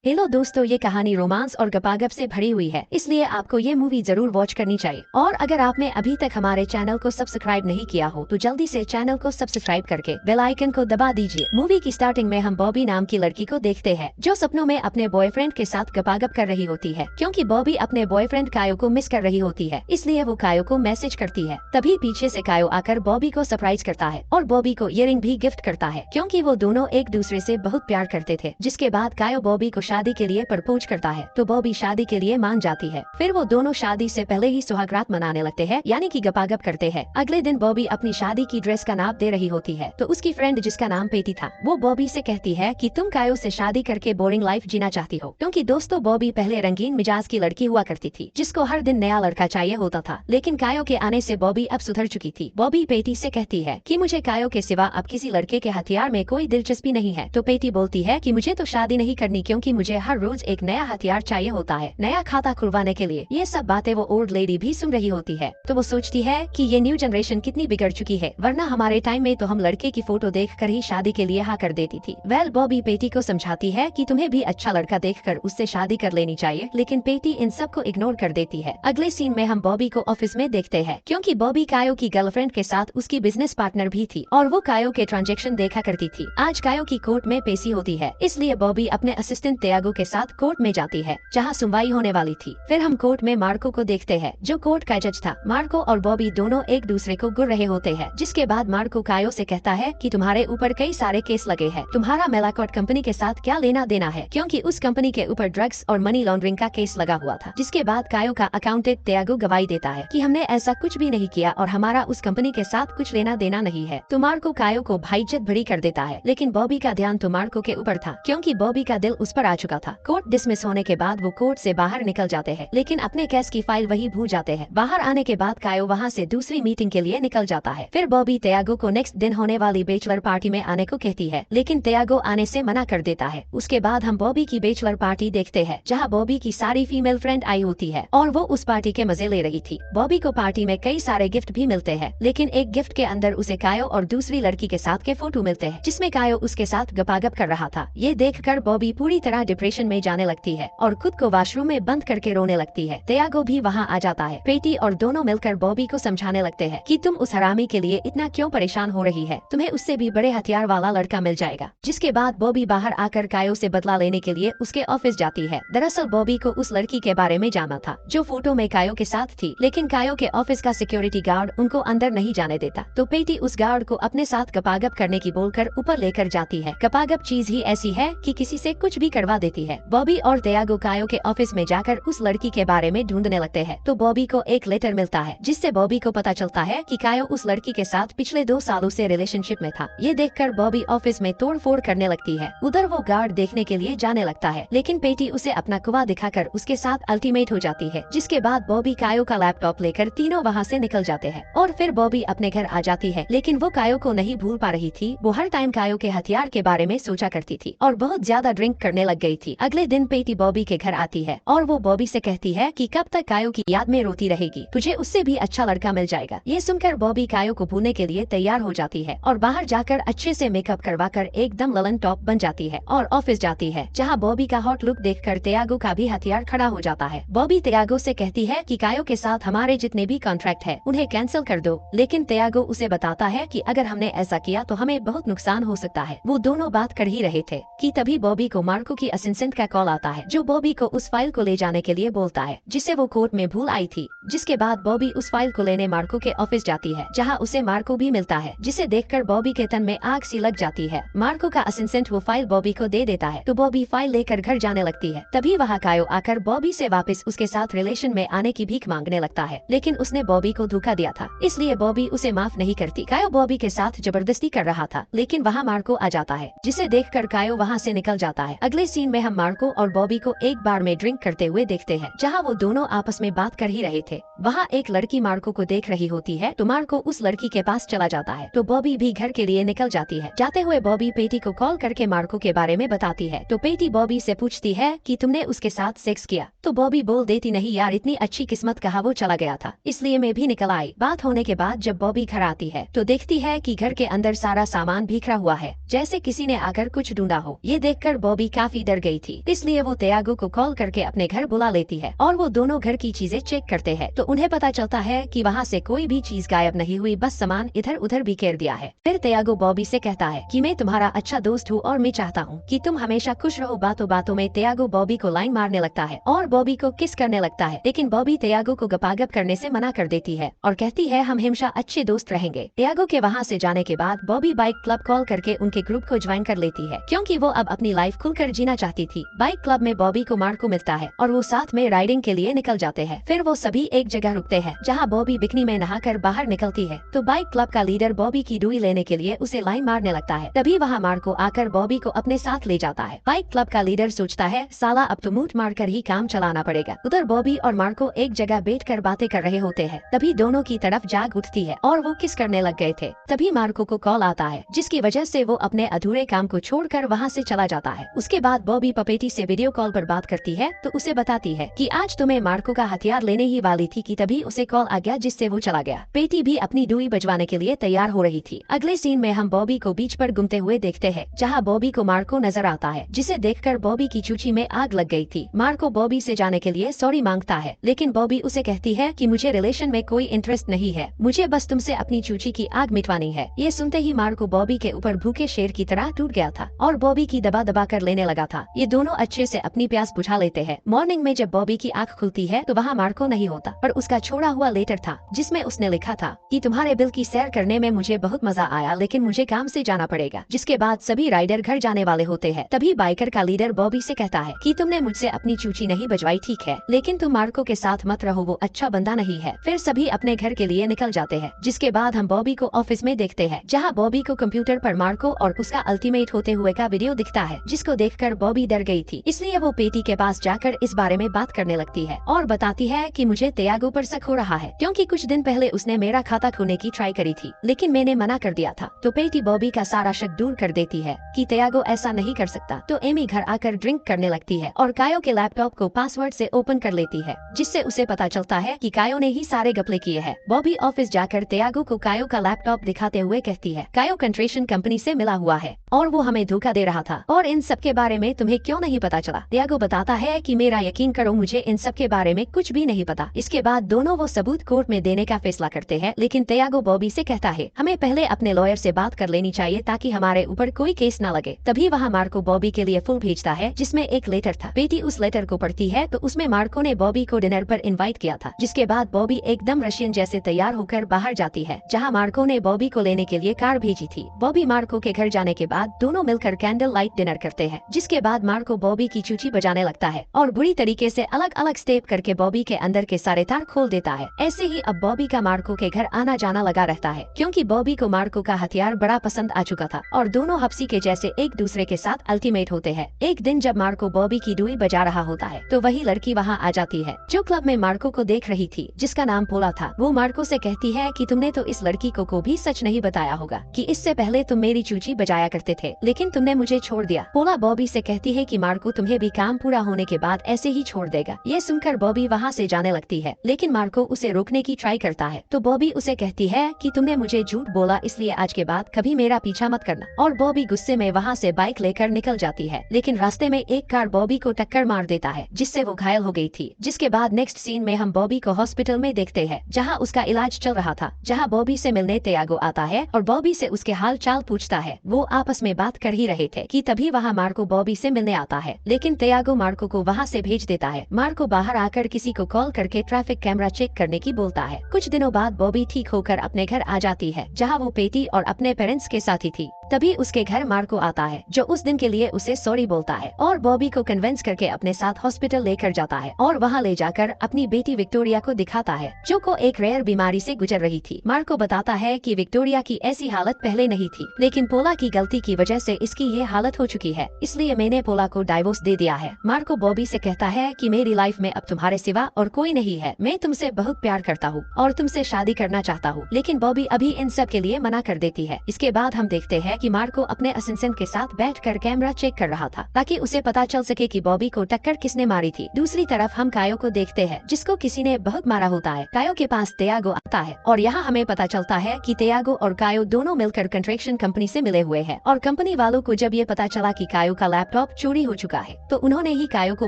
Hello दोस्तों, ये कहानी रोमांस और गपागप से भरी हुई है, इसलिए आपको ये मूवी जरूर वॉच करनी चाहिए। और अगर आपने अभी तक हमारे चैनल को सब्सक्राइब नहीं किया हो तो जल्दी से चैनल को सब्सक्राइब करके बेल आइकन को दबा दीजिए। मूवी की स्टार्टिंग में हम बॉबी नाम की लड़की को देखते हैं जो सपनों में अपने बॉयफ्रेंड के साथ गपागप कर रही होती है। क्योंकि बॉबी अपने बॉयफ्रेंड कायो को मिस कर रही होती है, इसलिए वो कायो को मैसेज करती है। तभी पीछे से कायो आकर बॉबी को सरप्राइज करता है और बॉबी को इयररिंग भी गिफ्ट करता है, क्योंकि वो दोनों एक दूसरे से बहुत प्यार करते थे। जिसके बाद कायो बॉबी को शादी के लिए प्रपोज करता है तो बॉबी शादी के लिए मान जाती है। फिर वो दोनों शादी से पहले ही सुहागरात मनाने लगते हैं, यानी कि गपागप करते हैं। अगले दिन बॉबी अपनी शादी की ड्रेस का नाप दे रही होती है तो उसकी फ्रेंड जिसका नाम पेटी था वो बॉबी से कहती है कि तुम कायो से शादी करके बोरिंग लाइफ जीना चाहती हो। क्योंकि दोस्तों बॉबी पहले रंगीन मिजाज की लड़की हुआ करती थी जिसको हर दिन नया लड़का चाहिए होता था, लेकिन कायो के आने से बॉबी अब सुधर चुकी थी। बॉबी पेटी से कहती है कि मुझे कायो के सिवा अब किसी लड़के के हथियार में कोई दिलचस्पी नहीं है। तो पेटी बोलती है कि मुझे तो शादी नहीं करनी, क्योंकि मुझे हर रोज एक नया हथियार चाहिए होता है, नया खाता खुलवाने के लिए। ये सब बातें वो ओल्ड लेडी भी सुन रही होती है तो वो सोचती है कि ये न्यू जनरेशन कितनी बिगड़ चुकी है, वरना हमारे टाइम में तो हम लड़के की फोटो देखकर ही शादी के लिए हाँ कर देती थी। वेल बॉबी पेटी को समझाती है कि तुम्हें भी अच्छा लड़का देखकर उससे शादी कर लेनी चाहिए, लेकिन पेटी इन सब को इग्नोर कर देती है। अगले सीन में हम बॉबी को ऑफिस में देखते हैं, क्योंकि बॉबी कायो की गर्लफ्रेंड के साथ उसकी बिजनेस पार्टनर भी थी और वो कायो के ट्रांजेक्शन देखा करती थी। आज कायो की कोर्ट में पेशी होती है, इसलिए बॉबी अपने असिस्टेंट त्यागो के साथ कोर्ट में जाती है जहाँ सुनवाई होने वाली थी। फिर हम कोर्ट में मार्को को देखते हैं जो कोर्ट का जज था। मार्को और बॉबी दोनों एक दूसरे को गुर रहे होते हैं, जिसके बाद मार्को कायो से कहता है कि तुम्हारे ऊपर कई सारे केस लगे हैं, तुम्हारा मेलाकॉट कंपनी के साथ क्या लेना देना है, क्योंकि उस कंपनी के ऊपर ड्रग्स और मनी लॉन्ड्रिंग का केस लगा हुआ था। जिसके बाद कायो का अकाउंटेंट त्यागो गवाही देता है कि हमने ऐसा कुछ भी नहीं किया और हमारा उस कंपनी के साथ कुछ लेना देना नहीं है। तो मार्को कायो को भाईज्जत भरी कर देता है, लेकिन बॉबी का ध्यान तो मार्को के ऊपर था, क्योंकि बॉबी का दिल उस पर आ चुका था। कोर्ट डिसमिस होने के बाद वो कोर्ट से बाहर निकल जाते हैं, लेकिन अपने केस की फाइल वही भूल जाते हैं। बाहर आने के बाद कायो वहाँ से दूसरी मीटिंग के लिए निकल जाता है। फिर बॉबी त्यागो को नेक्स्ट दिन होने वाली बैचलर पार्टी में आने को कहती है, लेकिन त्यागो आने से मना कर देता है। उसके बाद हम बॉबी की बैचलर पार्टी देखते हैं, जहाँ बॉबी की सारी फीमेल फ्रेंड आई होती है और वो उस पार्टी के मजे ले रही थी। बॉबी को पार्टी में कई सारे गिफ्ट भी मिलते हैं, लेकिन एक गिफ्ट के अंदर उसे कायो और दूसरी लड़की के साथ के फोटो मिलते हैं, जिसमें कायो उसके साथ गपागप कर रहा था। ये देखकर बॉबी पूरी तरह डिप्रेशन में जाने लगती है और खुद को वॉशरूम में बंद करके रोने लगती है। त्यागो भी वहाँ आ जाता है। पेटी और दोनों मिलकर बॉबी को समझाने लगते हैं कि तुम उस हरामी के लिए इतना क्यों परेशान हो रही है, तुम्हें उससे भी बड़े हथियार वाला लड़का मिल जाएगा। जिसके बाद बॉबी बाहर आकर कायो से बदला लेने के लिए उसके ऑफिस जाती है। दरअसल बॉबी को उस लड़की के बारे में जाना था जो फोटो में कायो के साथ थी, लेकिन कायो के ऑफिस का सिक्योरिटी गार्ड उनको अंदर नहीं जाने देता। तो पेटी उस गार्ड को अपने साथ गपागप करने की बोलकर ऊपर लेकर जाती है। गपागप चीज ही ऐसी है कि किसी से कुछ भी करवा देती है। बॉबी और त्यागो कायो के ऑफिस में जाकर उस लड़की के बारे में ढूंढने लगते हैं। तो बॉबी को एक लेटर मिलता है, जिससे बॉबी को पता चलता है कि कायो उस लड़की के साथ पिछले 2 सालों से रिलेशनशिप में था। ये देखकर बॉबी ऑफिस में तोड़ फोड़ करने लगती है। उधर वो गार्ड देखने के लिए जाने लगता है, लेकिन पेटी उसे अपना कुआ दिखाकर उसके साथ अल्टीमेट हो जाती है। जिसके बाद बॉबी कायो का लैपटॉप लेकर तीनों वहाँ से निकल जाते हैं और फिर बॉबी अपने घर आ जाती है। लेकिन वो कायो को नहीं भूल पा रही थी। वो हर टाइम कायो के हथियार के बारे में सोचा करती थी और बहुत ज्यादा ड्रिंक करने लग गई थी। अगले दिन पेटी बॉबी के घर आती है और वो बॉबी से कहती है कि कब तक कायो की याद में रोती रहेगी, तुझे उससे भी अच्छा लड़का मिल जाएगा। ये सुनकर बॉबी कायो को भूलने के लिए तैयार हो जाती है और बाहर जाकर अच्छे से मेकअप करवाकर एकदम ललन टॉप बन जाती है और ऑफिस जाती है, जहाँ बॉबी का हॉट लुक देखकर त्यागो का भी हथियार खड़ा हो जाता है। बॉबी त्यागो से कहती है कि कायो के साथ हमारे जितने भी कॉन्ट्रैक्ट है उन्हें कैंसिल कर दो, लेकिन त्यागो उसे बताता है कि अगर हमने ऐसा किया तो हमें बहुत नुकसान हो सकता है। वो दोनों बात कर ही रहे थे कि तभी बॉबी को मार्को की असिस्टेंट का कॉल आता है, जो बॉबी को उस फाइल को ले जाने के लिए बोलता है जिसे वो कोर्ट में भूल आई थी। जिसके बाद बॉबी उस फाइल को लेने मार्को के ऑफिस जाती है, जहाँ उसे मार्को भी मिलता है, जिसे देखकर बॉबी के तन में आग सी लग जाती है। मार्को का असिस्टेंट वो फाइल बॉबी को दे देता है तो बॉबी फाइल लेकर घर जाने लगती है। तभी वहाँ कायो आकर बॉबी से वापस उसके साथ रिलेशन में आने की भीख मांगने लगता है, लेकिन उसने बॉबी को धोखा दिया था, इसलिए बॉबी उसे माफ नहीं करती। कायो बॉबी के साथ जबरदस्ती कर रहा था, लेकिन वहाँ मार्को आ जाता है, जिसे देखकर कायो वहाँ से निकल जाता है। अगले सीन में हम मार्को और बॉबी को एक बार में ड्रिंक करते हुए देखते हैं, जहाँ वो दोनों आपस में बात कर ही रहे थे। वहाँ एक लड़की मार्को को देख रही होती है तो मार्को उस लड़की के पास चला जाता है। तो बॉबी भी घर के लिए निकल जाती है। जाते हुए बॉबी पेटी को कॉल करके मार्को के बारे में बताती है। तो पेटी बॉबी से पूछती है कि तुमने उसके साथ सेक्स किया। तो बॉबी बोल देती नहीं यार, इतनी अच्छी किस्मत कहा वो चला गया था, इसलिए मैं भी निकल आई। बात होने के बाद जब बॉबी घर आती है तो देखती है कि घर के अंदर सारा सामान बिखरा हुआ है, जैसे किसी ने आकर कुछ ढूंढा हो। ये देखकर बॉबी काफी डर डर गई थी, इसलिए वो त्यागो को कॉल करके अपने घर बुला लेती है और वो दोनों घर की चीजें चेक करते हैं तो उन्हें पता चलता है कि वहाँ से कोई भी चीज गायब नहीं हुई, बस सामान इधर उधर बिखेर दिया है। फिर त्यागो बॉबी से कहता है कि मैं तुम्हारा अच्छा दोस्त हूँ और मैं चाहता हूँ कि तुम हमेशा खुश रहो। बातों बातों में त्यागो बॉबी को लाइन मारने लगता है और बॉबी को किस करने लगता है, लेकिन बॉबी त्यागो को गपागप करने से मना कर देती है और कहती है हम हमेशा अच्छे दोस्त रहेंगे। त्यागो के वहाँ से जाने के बाद बॉबी बाइक क्लब कॉल करके उनके ग्रुप को ज्वाइन कर लेती है क्योंकि वो अब अपनी लाइफ खुलकर जीना चाहती थी। बाइक क्लब में बॉबी को मार्को मिलता है और वो साथ में राइडिंग के लिए निकल जाते हैं। फिर वो सभी एक जगह रुकते हैं जहाँ बॉबी बिकनी में नहाकर बाहर निकलती है तो बाइक क्लब का लीडर बॉबी की डुई लेने के लिए उसे लाइन मारने लगता है। तभी वहाँ मार्को आकर बॉबी को अपने साथ ले जाता है। बाइक क्लब का लीडर सोचता है साला अब तो मूठ मार कर ही काम चलाना पड़ेगा। उधर बॉबी और मार्को एक जगह बैठकर बातें कर रहे होते हैं तभी दोनों की तरफ जाग उठती है और वो किस करने लग गए थे। तभी मार्को को कॉल आता है जिसकी वजह से वो अपने अधूरे काम को छोड़कर वहाँ से चला जाता है। उसके बाद बॉबी पपेटी से वीडियो कॉल पर बात करती है तो उसे बताती है कि आज तुम्हें मार्को का हथियार लेने ही वाली थी कि तभी उसे कॉल आ गया जिससे वो चला गया। पेटी भी अपनी डुई बजवाने के लिए तैयार हो रही थी। अगले सीन में हम बॉबी को बीच पर घूमते हुए देखते हैं जहाँ बॉबी को मार्को नजर आता है जिसे देखकर बॉबी की चूची में आग लग गई थी। मार्को बॉबी से जाने के लिए सॉरी मांगता है लेकिन बॉबी उसे कहती है कि मुझे रिलेशन में कोई इंटरेस्ट नहीं है, मुझे बस तुमसे अपनी चूची की आग मिटवानी है। ये सुनते ही मार्को बॉबी के ऊपर भूखे शेर की तरह टूट गया था और बॉबी की दबा दबा कर लेने लगा था। ये दोनों अच्छे से अपनी प्यास बुझा लेते हैं। मॉर्निंग में जब बॉबी की आँख खुलती है तो वहाँ मार्को नहीं होता पर उसका छोड़ा हुआ लेटर था जिसमें उसने लिखा था कि तुम्हारे बिल की सैर करने में मुझे बहुत मजा आया लेकिन मुझे काम से जाना पड़ेगा। जिसके बाद सभी राइडर घर जाने वाले होते हैं। तभी बाइकर का लीडर बॉबी से कहता है कि तुमने मुझसे अपनी चूची नहीं बजवाई ठीक है लेकिन तुम मार्को के साथ मत रहो, वो अच्छा बंदा नहीं है। फिर सभी अपने घर के लिए निकल जाते हैं। जिसके बाद हम बॉबी को ऑफिस में देखते हैं जहाँ बॉबी को कंप्यूटर पर मार्को और उसका अल्टीमेट होते हुए का वीडियो दिखता है जिसको देखकर बॉबी डर गई थी। इसलिए वो पेटी के पास जाकर इस बारे में बात करने लगती है और बताती है कि मुझे त्यागो पर शक हो रहा है क्योंकि कुछ दिन पहले उसने मेरा खाता खोलने की ट्राई करी थी लेकिन मैंने मना कर दिया था। तो पेटी बॉबी का सारा शक दूर कर देती है कि त्यागो ऐसा नहीं कर सकता। तो एमी घर आकर ड्रिंक करने लगती है और कायो के लैपटॉप को पासवर्ड से ओपन कर लेती है जिससे उसे पता चलता है कि कायो ने ही सारे घपले किए हैं। बॉबी ऑफिस जाकर त्यागो को कायो का लैपटॉप दिखाते हुए कहती है कायो कंट्रेशन कंपनी से मिला हुआ है और वो हमें धोखा दे रहा था और इन सब के बारे में तुम्हें क्यों नहीं पता चला। त्यागो बताता है कि मेरा यकीन करो मुझे इन सब के बारे में कुछ भी नहीं पता। इसके बाद दोनों वो सबूत कोर्ट में देने का फैसला करते हैं लेकिन त्यागो बॉबी से कहता है हमें पहले अपने लॉयर से बात कर लेनी चाहिए ताकि हमारे ऊपर कोई केस न लगे। तभी वहाँ मार्को बॉबी के लिए फुल भेजता है जिसमें एक लेटर था। बेटी उस लेटर को पढ़ती है तो उसमें मार्को ने बॉबी को डिनर पर इनवाइट किया था। जिसके बाद बॉबी एकदम रशियन जैसे तैयार होकर बाहर जाती है जहाँ मार्को ने बॉबी को लेने के लिए कार भेजी थी। बॉबी मार्को के घर जाने के बाद दोनों मिलकर कैंडल लाइट डिनर करते हैं। जिसके बाद मार्को बॉबी की चूची बजाने लगता है और बुरी तरीके से अलग अलग स्टेप करके बॉबी के अंदर के सारे तार खोल देता है। ऐसे ही अब बॉबी का मार्को के घर आना जाना लगा रहता है क्योंकि बॉबी को मार्को का हथियार बड़ा पसंद आ चुका था और दोनों हफ्सी के जैसे एक दूसरे के साथ अल्टीमेट होते हैं। एक दिन जब मार्को बॉबी की डुई बजा रहा होता है तो वही लड़की वहाँ आ जाती है जो क्लब में मार्को को देख रही थी जिसका नाम पोला था। वो मार्को से कहती है कि तुमने तो इस लड़की को भी सच नहीं बताया होगा कि इससे पहले तुम मेरी चूची बजाया करते थे लेकिन तुमने मुझे छोड़ दिया। पोला बॉबी से कहती है कि मार्को तुम्हें भी काम पूरा होने के बाद ऐसे ही छोड़ देगा। ये सुनकर बॉबी वहाँ से जाने लगती है लेकिन मार्को उसे रोकने की ट्राई करता है तो बॉबी उसे कहती है कि तुमने मुझे झूठ बोला इसलिए आज के बाद कभी मेरा पीछा मत करना। और बॉबी गुस्से में वहाँ से बाइक लेकर निकल जाती है लेकिन रास्ते में एक कार बॉबी को टक्कर मार देता है जिससे वो घायल हो गई थी। जिसके बाद नेक्स्ट सीन में हम बॉबी को हॉस्पिटल में देखते हैं जहाँ उसका इलाज चल रहा था। जहाँ बॉबी से मिलने त्यागो आता है और बॉबी से उसके हाल चाल पूछता है। वो आपस में बात कर ही रहे थे कि तभी वहाँ मार्को बॉबी से मिलने आता है लेकिन त्यागो मार्को को वहाँ से भेज देता है। मार्को बाहर आकर किसी को कॉल करके ट्रैफिक कैमरा चेक करने की बोलता है। कुछ दिनों बाद बॉबी ठीक होकर अपने घर आ जाती है जहाँ वो पेटी और अपने पेरेंट्स के साथ ही थी। तभी उसके घर मार्को आता है जो उस दिन के लिए उसे सॉरी बोलता है और बॉबी को कन्विंस करके अपने साथ हॉस्पिटल लेकर जाता है और वहाँ ले जाकर अपनी बेटी विक्टोरिया को दिखाता है जो को एक रेयर बीमारी से गुजर रही थी। मार्को बताता है कि विक्टोरिया की ऐसी हालत पहले नहीं थी लेकिन पोला की गलती की वजह से इसकी ये हालत हो चुकी है इसलिए मैंने पोला को डाइवोर्स दे दिया है। मार्को बॉबी से कहता है कि मेरी लाइफ में अब तुम्हारे सिवा और कोई नहीं है, मैं तुमसे बहुत प्यार करता हूँ और तुमसे शादी करना चाहता हूँ। लेकिन बॉबी अभी इन सब के लिए मना कर देती है। इसके बाद हम देखते हैं कि मार्को अपने असिस्टेंट के साथ बैठकर कैमरा चेक कर रहा था ताकि उसे पता चल सके कि बॉबी को टक्कर किसने मारी थी। दूसरी तरफ हम कायो को देखते हैं जिसको किसी ने बहुत मारा होता है। कायो के पास तियागो आता है और यहाँ हमें पता चलता है कि तियागो और कायो दोनों मिलकर कंस्ट्रक्शन कंपनी से मिले हुए हैं और कंपनी वालों को जब ये पता चला कि कायो का लैपटॉप चोरी हो चुका है तो उन्होंने ही कायो को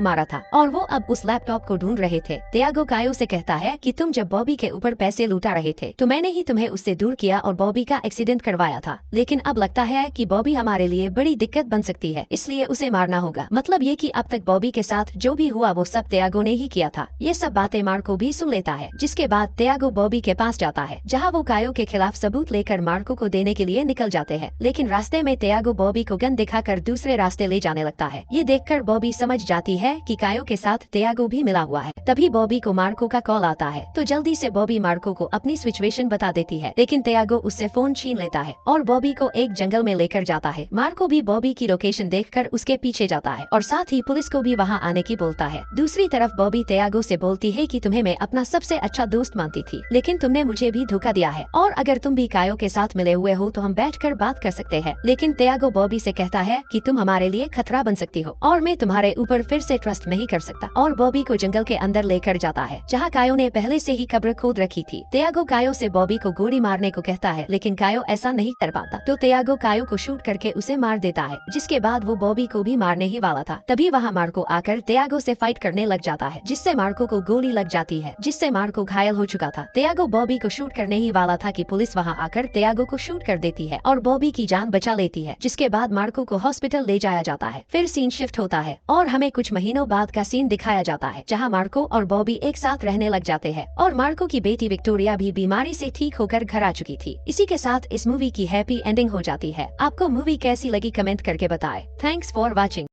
मारा था और वो अब उस लैपटॉप को ढूंढ रहे थे। तियागो कायो से कहता है कि तुम जब बॉबी के ऊपर पैसे लूटा रहे थे तो मैंने ही तुम्हें उससे दूर किया और बॉबी का एक्सीडेंट करवाया था, लेकिन अब लगता है कि बॉबी हमारे लिए बड़ी दिक्कत बन सकती है, इसलिए उसे मारना होगा। मतलब ये कि अब तक बॉबी के साथ जो भी हुआ वो सब तियागो ने ही किया था। ये सब बातें मार्को भी सुन लेता है, जिसके बाद तियागो बॉबी के पास जाता है जहाँ वो कायो के खिलाफ सबूत लेकर मार्को को देने के लिए निकल जाते हैं। लेकिन रास्ते में तियागो बॉबी को गन दिखाकर दूसरे रास्ते ले जाने लगता है। ये देखकर बॉबी समझ जाती है कि कायो के साथ तियागो भी मिला हुआ है। तभी बॉबी को मार्को का कॉल आता है तो जल्दी से बॉबी मार्को को अपनी सिचुएशन बता देती है, लेकिन तियागो उससे फोन छीन लेता है और बॉबी को एक जंगल में लेकर जाता है। मार्को भी बॉबी की लोकेशन देखकर उसके पीछे जाता है और साथ ही पुलिस को भी वहां आने की बोलता है। दूसरी तरफ बॉबी तियागो से बोलती है कि तुम्हें मैं अपना सबसे अच्छा दोस्त मानती थी, लेकिन तुमने मुझे भी धोखा दिया है और अगर तुम भी कायो के साथ मिले हुए हो तो हम बैठकर बात कर सकते हैं। लेकिन तियागो बॉबी से कहता है कि तुम हमारे लिए खतरा बन सकती हो और मैं तुम्हारे ऊपर फिर से ट्रस्ट नहीं कर सकता, और बॉबी को जंगल के अंदर लेकर जाता है जहाँ कायो ने पहले से ही कब्र खोद रखी थी। तियागो कायो से बॉबी को गोली मारने को कहता है, लेकिन कायो ऐसा नहीं कर पाता तो तियागो कायो को शूट करके उसे मार देता है, जिसके बाद वो बॉबी को भी मारने ही वाला था। तभी वहाँ मार्को आकर तियागो से फाइट करने लग जाता है, जिससे मार्को को गोली लग जाती है, जिससे मार्को घायल हो चुका था। तियागो बॉबी को शूट करने ही वाला था कि पुलिस वहाँ आकर तियागो को शूट कर देती है और बॉबी की जान बचा लेती है, जिसके बाद मार्को को हॉस्पिटल ले जाया जाता है। फिर सीन शिफ्ट होता है और हमें कुछ महीनों बाद का सीन दिखाया जाता है जहाँ मार्को और बॉबी एक साथ रहने लग जाते हैं और मार्को की बेटी विक्टोरिया भी बीमारी से ठीक होकर घर आ चुकी थी। इसी के साथ इस मूवी की हैप्पी एंडिंग हो जाती है। आपको मूवी कैसी लगी कमेंट करके बताएं। Thanks for watching.